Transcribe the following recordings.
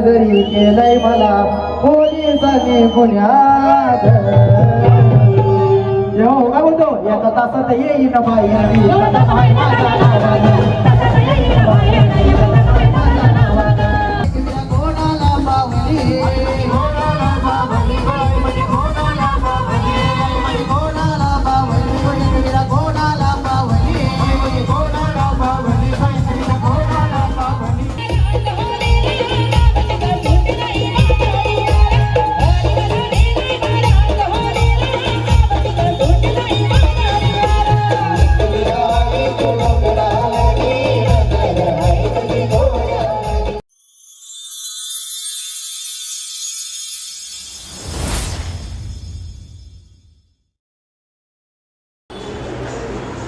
घरी केलंय मला पोलिसांनी पुण्यात. हो काय बोलतो एका तासात येईन बाई नवी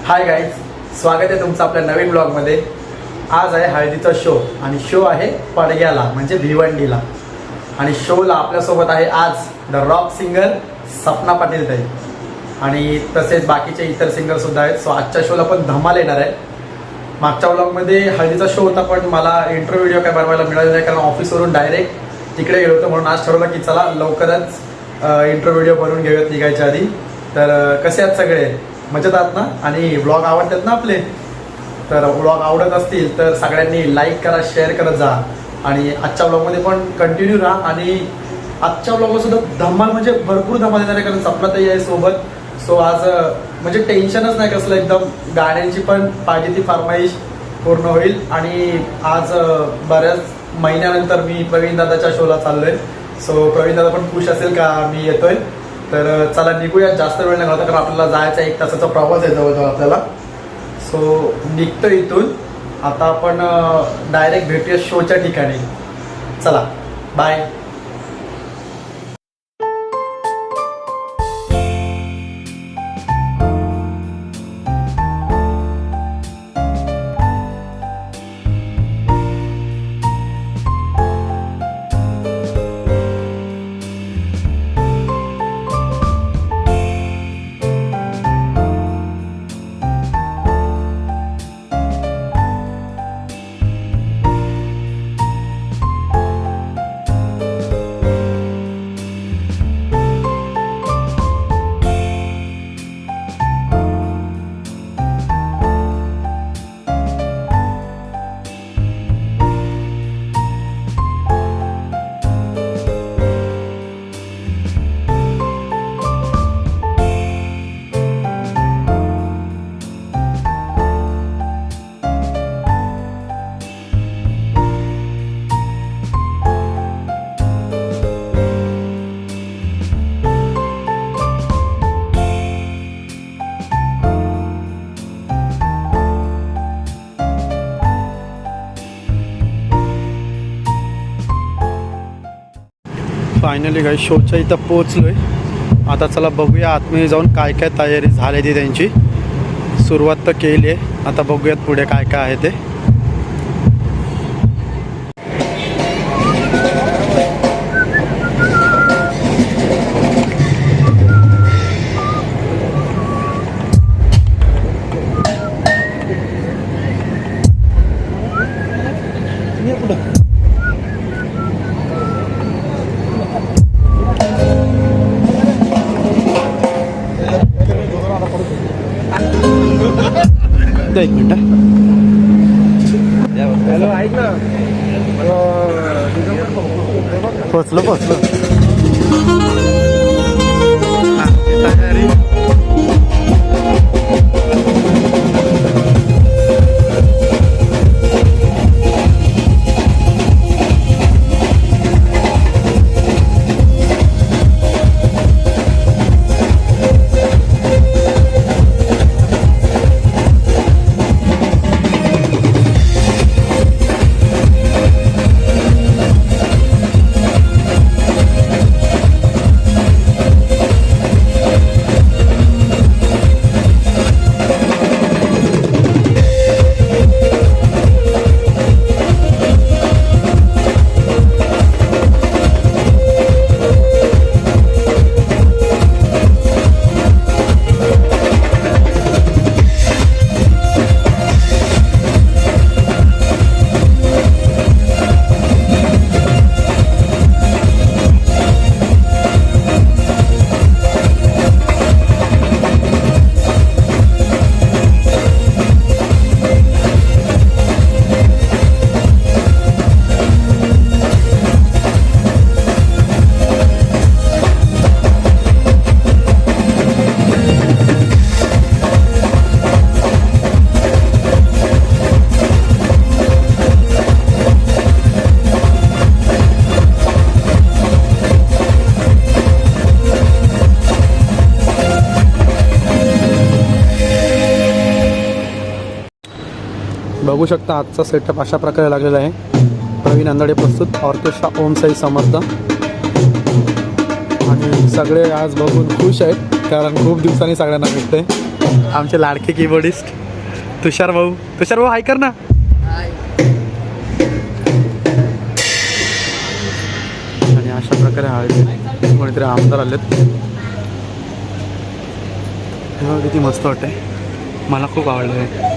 हाय गाईज, स्वागत आहे तुमचं आपल्या नवीन ब्लॉगमध्ये. आज आहे हळदीचा शो आणि शो आहे पडग्याला म्हणजे भिवंडीला. आणि शोला आपल्यासोबत आहे आज the rock singer Sapna Patil ताई आणि तसेच बाकीचे इतर सिंगरसुद्धा आहेत. सो आजच्या शोला पण धमाल येणार आहे. मागच्या ब्लॉगमध्ये हळदीचा शो होता पण मला इंट्रो व्हिडिओ काय बनवायला मिळाला नाही कारण ऑफिसवरून डायरेक्ट तिकडे गेलो होतो. म्हणून आज ठरवलं की चला लवकरच इंट्रो व्हिडिओ बनवून घेऊयात निघायच्या आधी. तर कसे आहेत सगळे, मजेत आहात ना? आणि व्लॉग आवडतात ना आपले? तर व्लॉग आवडत असतील तर सगळ्यांनी लाईक करा, शेअर करत जा आणि आजच्या व्लॉगमध्ये पण कंटिन्यू राहा. आणि आजच्या व्लॉगला सुद्धा धमाल म्हणजे भरपूर धमाल येणार आहे कारण सपनाताई आहे सोबत. सो आज म्हणजे टेन्शनच नाही कसलं, एकदम गाण्यांची पण पाहिजे ती फरमाईश पूर्ण होईल. आणि आज बऱ्याच महिन्यानंतर मी प्रवीण दादाच्या शोला चाललोय. सो प्रवीण दादा पण खुश असेल का मी येतोय. तर चला निघूया, जास्त वेळ नाही घालता कारण आपल्याला जायचा 1 तासाचा प्रवास आहे जवळजवळ आपल्याला. सो निघतो इथून. आता आपण डायरेक्ट भेटूया शोच्या ठिकाणी. चला बाय. फायनली काही शोच्या इथं पोहोचलोय. आता चला बघूया आतमध्ये जाऊन काय काय तयारी झाली ती त्यांची. सुरुवात तर केली आहे, आता बघूयात पुढे काय काय आहे ते. एक मिनिट. हॅलो ऐक ना, पोचलो शकता आजचा सेटअप अशा प्रकारे लागलेला आहे. प्रवीण अंदडे प्रस्तुत ऑर्केस्ट्रा ओम साई समर्थ. आणि सगळे आज बघून खुश आहेत कारण खूप दिवसांनी सगळ्यांना भेटते. आमचे लाडके कीबोर्डिस्ट तुषार भाऊ हाय कर ना. आणि अशा प्रकारे हळदी कोणीतरी आमदार आलेत. तेव्हा किती मस्त वाटते. मला खूप आवडलं आहे.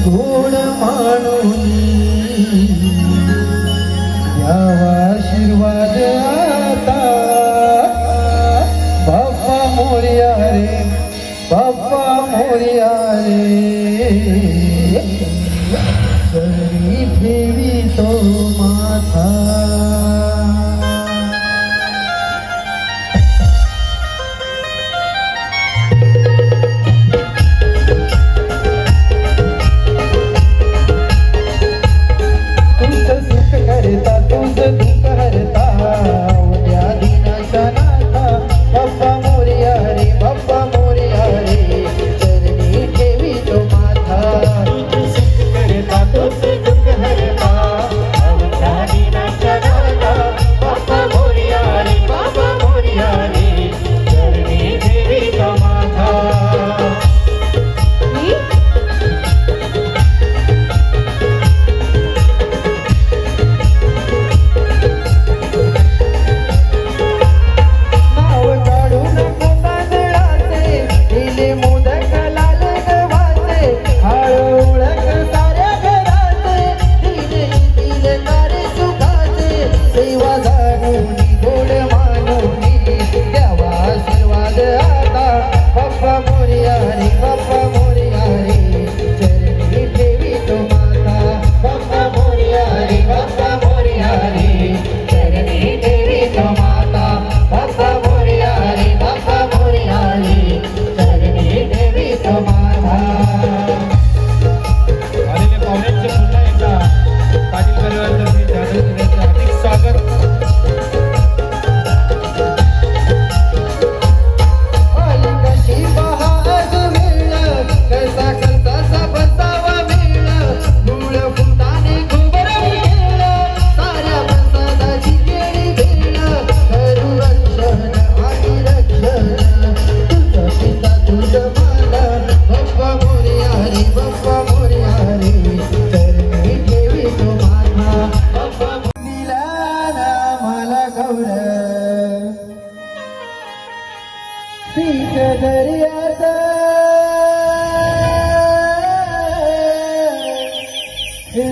गुण मानून द्यावा आशीर्वाद आता बाप्पा मोरया रे बाप्पा मोरया रे चरणी ठेवी तो माथा करता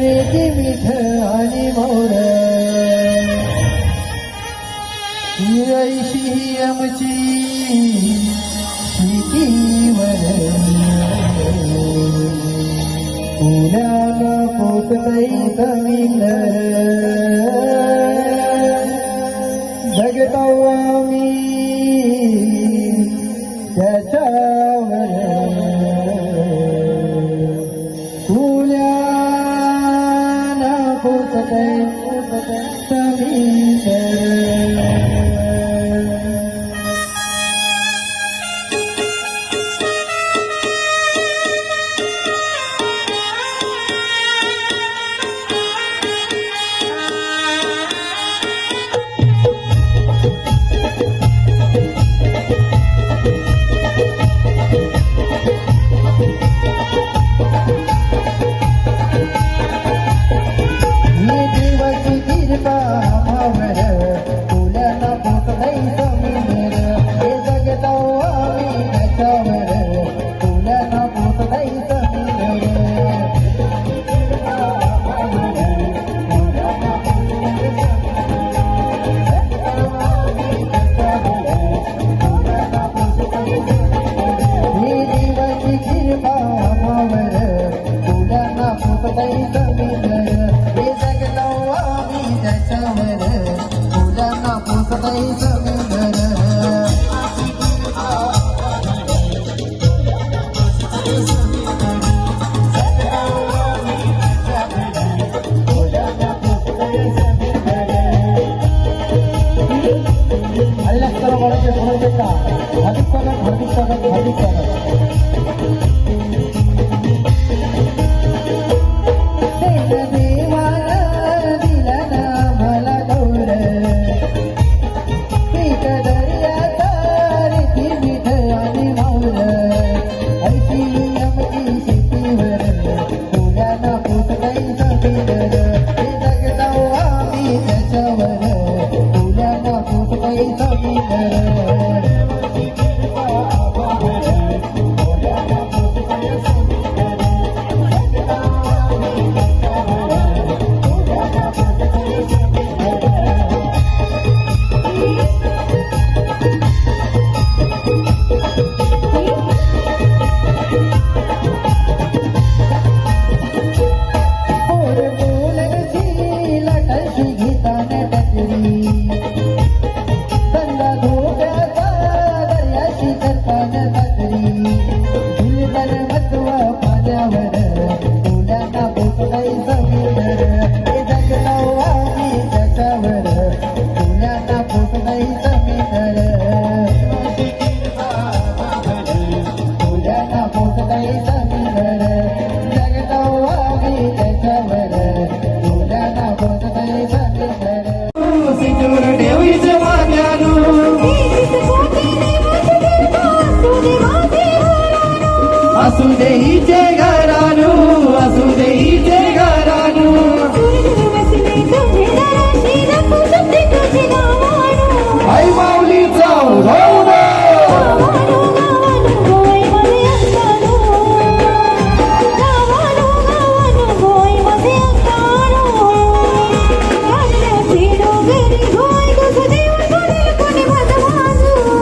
नैवेद्य मीठ आणि मोर ही ऐशी आमची शिटीवर पुण्याला पोचतई जमीनर जगताव आम्ही त्याच्यावर पुण्याला पोचतई जमीनर असुदेईचे घराणू असुदेईचे घराणू आई माऊलीचा उधवडा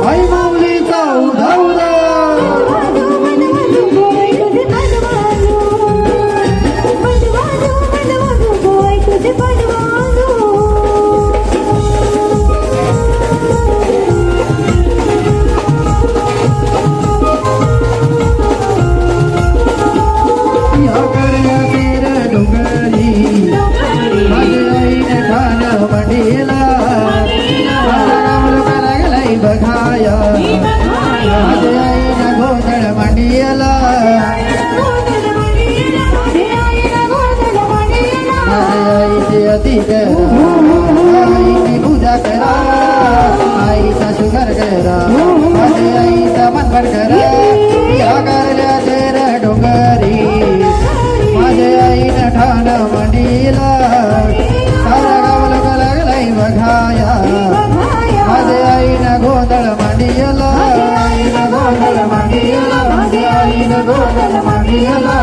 आई माऊलीचा उधवडा बघाया माझ्या आईला गोंधळ मांडियाला माझ्या आईचे अतिक आईची पूजा करा आईचा शुगर करा माझ्या आईचा मनभर करा या करल्या तेर डोंगरी माझ्या आईनं ठाण मांडीला सारा गावला लागलाय बघाया माझ्या आईनं गोंधळ मांडियाला आईनं गोंधळ मांडियाला माझ्या आईनं गोंधळ मांडियाला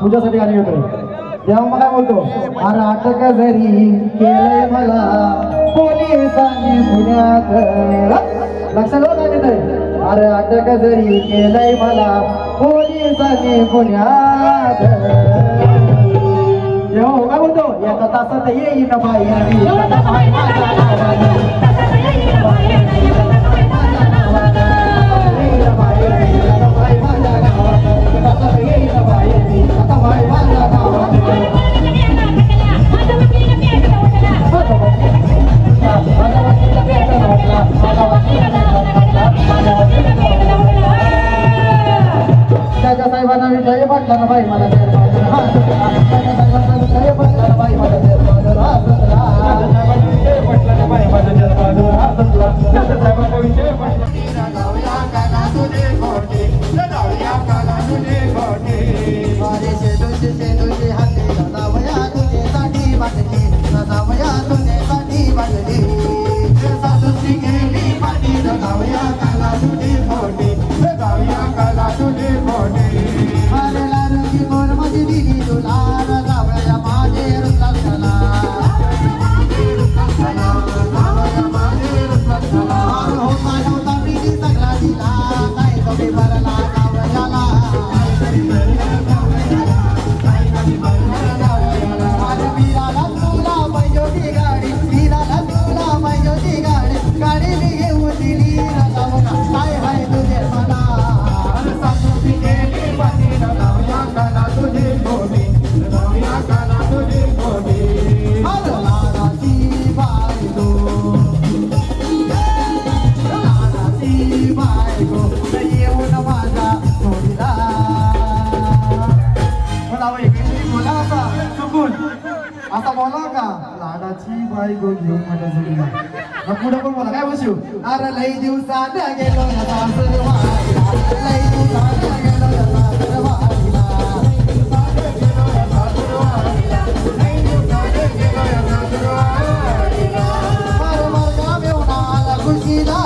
तुझ्यासाठी गाणी घेतोय तेव्हा मग काय बोलतो अरे अटक जरी केलंय मला पोलिसांनी पुण्यात लक्षात होता की नाही अरे अटक जरी केलंय मला पोलिसांनी पुण्यात तेव्हा काय बोलतो एका तासात येईन बाई त्याच्या साहेबांना विजय म्हटला ना बाई मला आता बोला का लाडाची बायको घेऊन माझ्या जोडीला पुढे पण बोला काय बसू अरे लई दिवसात गेलो ना सासरवाडीला लई दिवसात गेलो ना सासरवाडीला अरे मरगा मेवणाला खुशीला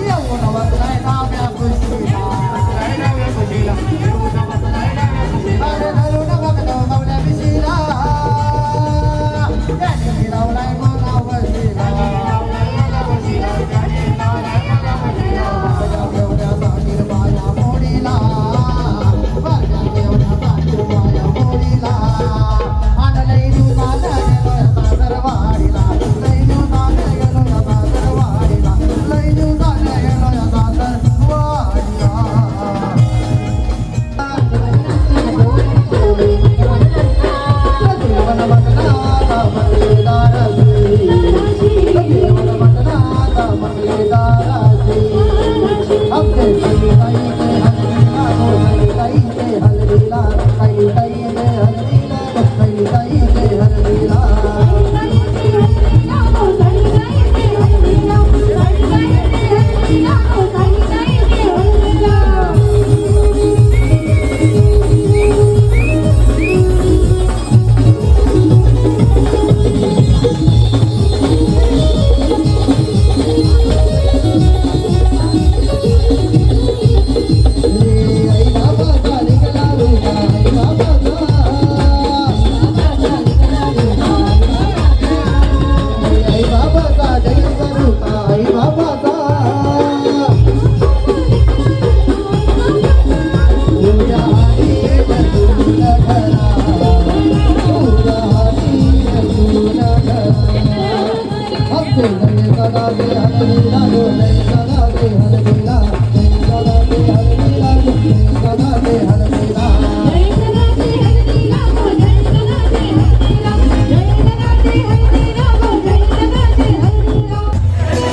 येऊन बसलाय नाम्या खुशीला अरे धरून बघतो गवल्या बिशीला त्याने लावलाय मला वशीला एवढ्या साकीर बाया मोडीला एवढ्या साकीर बाया मोडीला आणि लई दिवसात गेलो सासरवाडीला लई दिवसात गेलो सासरवाडीला लई दिवसात गेलो सासरवाडीला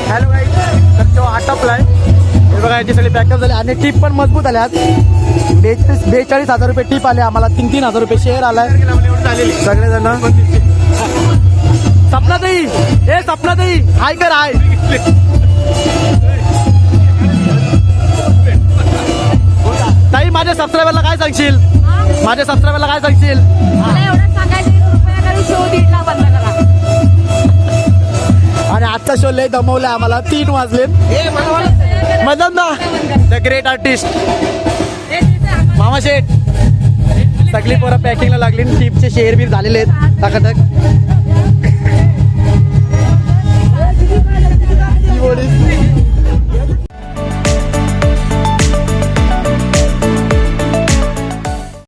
हॅलो गाईज, तर तो आटपलाय हे बघा याची सगळी पॅकअप झाली आणि टीप पण मजबूत आल्यात 42,000 रुपये टीप आले आम्हाला 3,000 रुपये शेअर आलाय सगळेजण सपनाताई ए सपनाताई हाय कर हाय ताई माझ्या सबस्क्रायबरला काय सांगशील माझ्या सबस्क्रायबरला काय सांगशील मला एवढं सांगायचं शो 1.5 लाख बंद करा आणि आजचा शो लय दमवलाय आम्हाला 3 वाजले मदन द ग्रेट आर्टिस्ट मामा शेठ सगळी पोरं पॅकिंगला लागली टिपचे शेअर बीर झालेले आहेत टाकाटक